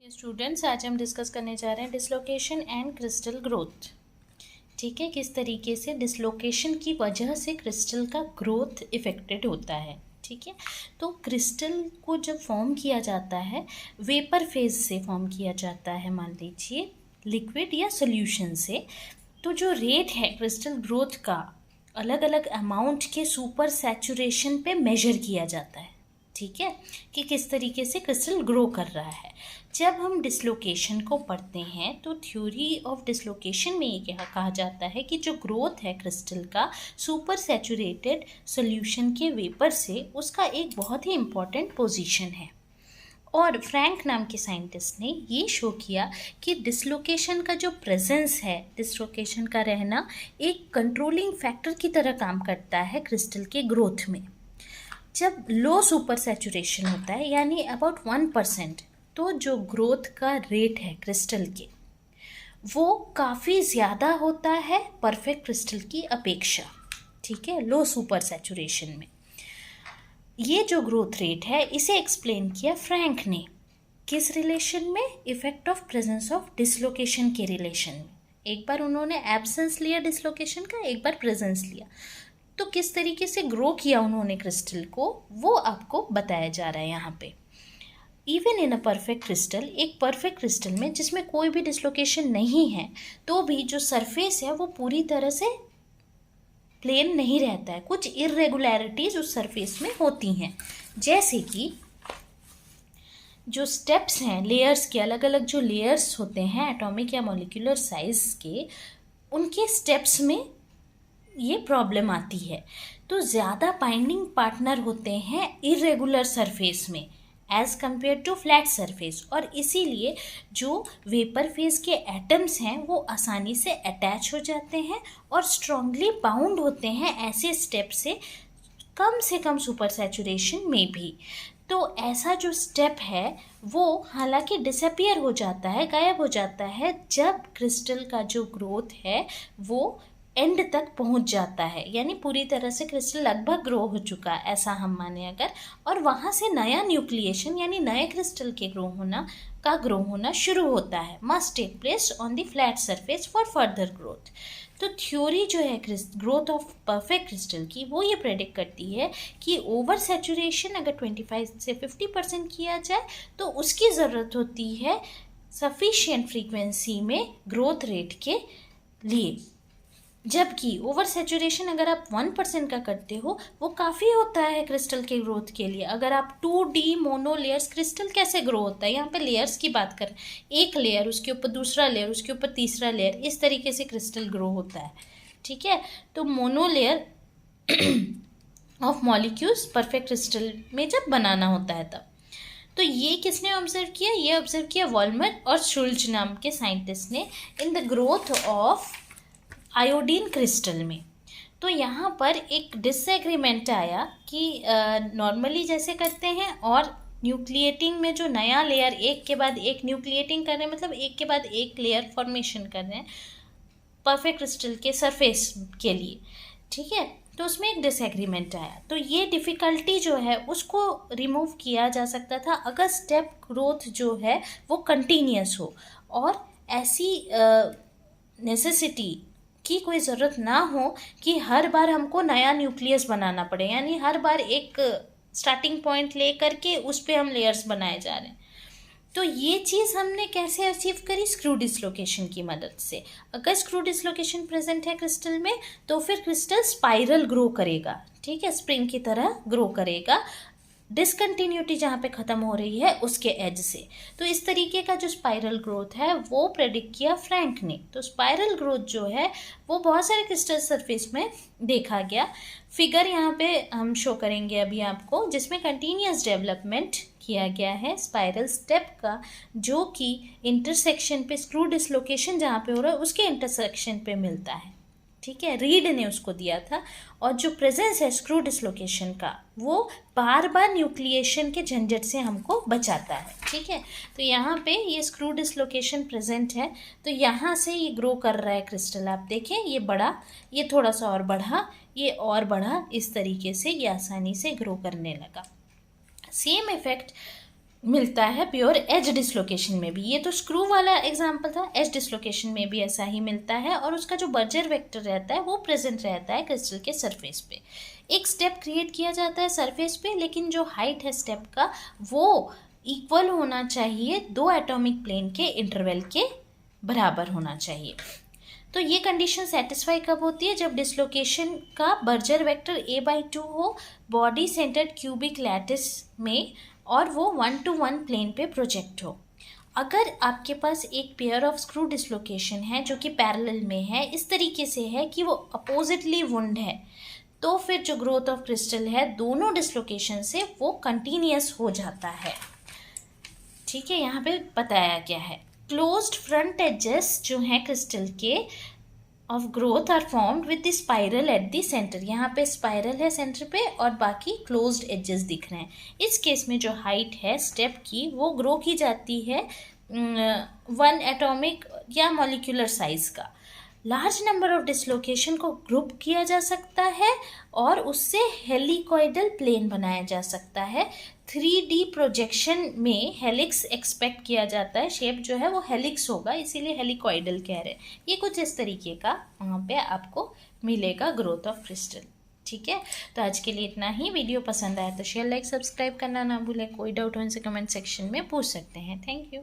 Students, आज हम discuss करने जा रहे हैं डिसलोकेशन एंड क्रिस्टल ग्रोथ। ठीक है, किस तरीके से डिसलोकेशन की वजह से क्रिस्टल का ग्रोथ इफेक्टेड होता है। ठीक है, तो क्रिस्टल को जब फॉर्म किया जाता है वेपर फेज से फॉर्म किया जाता है, मान लीजिए लिक्विड या सोल्यूशन से, तो जो रेट है क्रिस्टल ग्रोथ का अलग अलग अमाउंट के सुपर सैचुरेशन पे मेजर किया जाता है। ठीक है, कि किस तरीके से क्रिस्टल ग्रो कर रहा है। जब हम डिसलोकेशन को पढ़ते हैं तो थ्योरी ऑफ डिसलोकेशन में ये क्या कहा जाता है कि जो ग्रोथ है क्रिस्टल का सुपर सैचुरेटेड सॉल्यूशन के वेपर से, उसका एक बहुत ही इम्पॉर्टेंट पोजीशन है। और फ्रैंक नाम के साइंटिस्ट ने ये शो किया कि डिसलोकेशन का जो प्रेजेंस है, डिसलोकेशन का रहना एक कंट्रोलिंग फैक्टर की तरह काम करता है क्रिस्टल के ग्रोथ में। जब लो सुपर सैचुरेशन होता है यानी अबाउट 1%, तो जो ग्रोथ का रेट है क्रिस्टल के वो काफ़ी ज़्यादा होता है परफेक्ट क्रिस्टल की अपेक्षा। ठीक है, लो सुपर सैचुरेशन में ये जो ग्रोथ रेट है इसे एक्सप्लेन किया फ्रैंक ने। किस रिलेशन में? Effect of presence of dislocation के रिलेशन में। एक बार उन्होंने एब्सेंस लिया डिसलोकेशन का, एक बार प्रेजेंस लिया, तो किस तरीके से ग्रो किया उन्होंने क्रिस्टल को वो आपको बताया जा रहा है यहाँ पे। Even in a perfect crystal, एक परफेक्ट क्रिस्टल में जिसमें कोई भी डिसलोकेशन नहीं है तो भी जो सरफेस है वो पूरी तरह से प्लेन नहीं रहता है, कुछ इरेगुलरिटीज उस सरफेस में होती हैं। जैसे कि जो स्टेप्स हैं लेयर्स के, अलग अलग जो लेयर्स होते हैं एटॉमिक या मॉलिक्यूलर साइज के, उनके स्टेप्स में ये प्रॉब्लम आती है। तो ज़्यादा बाइंडिंग पार्टनर होते हैं इरेगुलर सरफेस में as compared to flat surface, और इसीलिए जो वेपर फेज के एटम्स हैं वो आसानी से अटैच हो जाते हैं और स्ट्रांगली बाउंड होते हैं ऐसे स्टेप से कम सुपर सैचुरेशन में भी। तो ऐसा जो स्टेप है वो हालांकि डिसअपियर हो जाता है, गायब हो जाता है, जब क्रिस्टल का जो ग्रोथ है वो एंड तक पहुंच जाता है, यानी पूरी तरह से क्रिस्टल लगभग ग्रो हो चुका है ऐसा हम माने अगर, और वहाँ से नया न्यूक्लिएशन यानी नए क्रिस्टल के ग्रो होना शुरू होता है। Must take place on the flat surface for further growth. तो थ्योरी जो है ग्रोथ ऑफ परफेक्ट क्रिस्टल की वो ये प्रेडिक्ट करती है कि ओवर सैचुरेशन अगर 25 से 50% किया जाए तो उसकी ज़रूरत होती है सफिशिएंट फ्रीक्वेंसी में ग्रोथ रेट के लिए, जबकि ओवर सैचुरेशन अगर आप 1% का करते हो वो काफ़ी होता है क्रिस्टल के ग्रोथ के लिए। अगर आप 2D मोनो लेयर्स, क्रिस्टल कैसे ग्रो होता है, यहाँ पे लेयर्स की बात करें, एक लेयर उसके ऊपर दूसरा लेयर उसके ऊपर तीसरा लेयर, इस तरीके से क्रिस्टल ग्रो होता है। ठीक है, तो mono layer of molecules perfect crystal में जब बनाना होता है तब। तो ये किसने ऑब्जर्व किया? ये ऑब्जर्व किया वॉल्मर और शुल्ज नाम के साइंटिस्ट ने in the growth of iodine crystal में। तो यहाँ पर एक डिसएग्रीमेंट आया कि नॉर्मली जैसे करते हैं और न्यूक्लिएटिंग में जो नया लेयर एक के बाद एक न्यूक्लिएटिंग कर रहे हैं, मतलब एक के बाद एक लेयर फॉर्मेशन कर रहे हैं परफेक्ट क्रिस्टल के सरफेस के लिए। ठीक है, तो उसमें एक डिसएग्रीमेंट आया। तो ये डिफ़िकल्टी जो है उसको रिमूव किया जा सकता था अगर स्टेप ग्रोथ जो है वो कंटिन्यूस हो और ऐसी नेसेसिटी की कोई ज़रूरत ना हो कि हर बार हमको नया न्यूक्लियस बनाना पड़े, यानी हर बार एक स्टार्टिंग पॉइंट ले करके उस पर हम लेयर्स बनाए जा रहे हैं। तो ये चीज़ हमने कैसे अचीव करी? स्क्रू डिसलोकेशन की मदद से। अगर स्क्रू डिसलोकेशन प्रेजेंट है क्रिस्टल में तो फिर क्रिस्टल स्पाइरल ग्रो करेगा। ठीक है, स्प्रिंग की तरह ग्रो करेगा, डिसकंटिन्यूटी जहाँ पे ख़त्म हो रही है उसके एज से। तो इस तरीके का जो स्पाइरल ग्रोथ है वो प्रेडिक्ट किया फ्रैंक ने। तो स्पाइरल ग्रोथ जो है वो बहुत सारे क्रिस्टल सरफेस में देखा गया। फिगर यहाँ पे हम शो करेंगे अभी आपको, जिसमें कंटिन्यूस डेवलपमेंट किया गया है स्पाइरल स्टेप का, जो कि इंटरसेक्शन पे स्क्रू डिसलोकेशन जहाँ पे हो रहा है उसके इंटरसेक्शन पे मिलता है। ठीक है, रीड ने उसको दिया था। और जो प्रेजेंस है स्क्रू डिसलोकेशन का वो बार बार न्यूक्लिएशन के झंझट से हमको बचाता है। ठीक है, तो यहाँ पे ये स्क्रू डिसलोकेशन प्रेजेंट है, तो यहाँ से ये ग्रो कर रहा है क्रिस्टल। आप देखें ये बड़ा, ये थोड़ा सा और बढ़ा, ये और बढ़ा, इस तरीके से ये आसानी से ग्रो करने लगा। सेम इफेक्ट मिलता है प्योर एज डिसलोकेशन में भी। ये तो स्क्रू वाला एग्जांपल था, एज डिसलोकेशन में भी ऐसा ही मिलता है, और उसका जो बर्जर वेक्टर रहता है वो प्रेजेंट रहता है क्रिस्टल के सरफेस पे। एक स्टेप क्रिएट किया जाता है सरफेस पे, लेकिन जो हाइट है स्टेप का वो इक्वल होना चाहिए 2 एटॉमिक प्लेन के इंटरवल के बराबर होना चाहिए। तो ये कंडीशन सेटिस्फाई कब होती है? जब डिसलोकेशन का बर्जर वेक्टर a/2 हो बॉडी सेंटर्ड क्यूबिक लैटिस में, और वो 1:1 प्लेन पे प्रोजेक्ट हो। अगर आपके पास एक पेयर ऑफ स्क्रू डिसलोकेशन है जो कि पैरेलल में है, इस तरीके से है कि वो अपोजिटली वुंड है, तो फिर जो ग्रोथ ऑफ क्रिस्टल है दोनों डिसलोकेशन से वो कंटिन्यूअस हो जाता है। ठीक है, यहाँ पे बताया गया है। क्लोज्ड फ्रंट एजेस जो हैं क्रिस्टल के of growth are formed with the spiral at the center. यहाँ पे स्पाइरल है सेंटर पे और बाकी क्लोज्ड एजेस दिख रहे हैं। इस केस में जो हाइट है स्टेप की वो ग्रो की जाती है 1 एटॉमिक या मॉलिक्यूलर साइज का। लार्ज नंबर ऑफ डिसलोकेशन को ग्रुप किया जा सकता है और उससे हेलिकॉइडल प्लेन बनाया जा सकता है। 3D प्रोजेक्शन में हेलिक्स एक्सपेक्ट किया जाता है, शेप जो है वो हेलिक्स होगा, इसीलिए हेलिकॉइडल कह रहे हैं। ये कुछ इस तरीके का वहाँ पे आपको मिलेगा ग्रोथ ऑफ क्रिस्टल। ठीक है, तो आज के लिए इतना ही। वीडियो पसंद आया तो शेयर, लाइक, सब्सक्राइब करना ना भूलें। कोई डाउट हो इनसे कमेंट सेक्शन में पूछ सकते हैं। Thank you.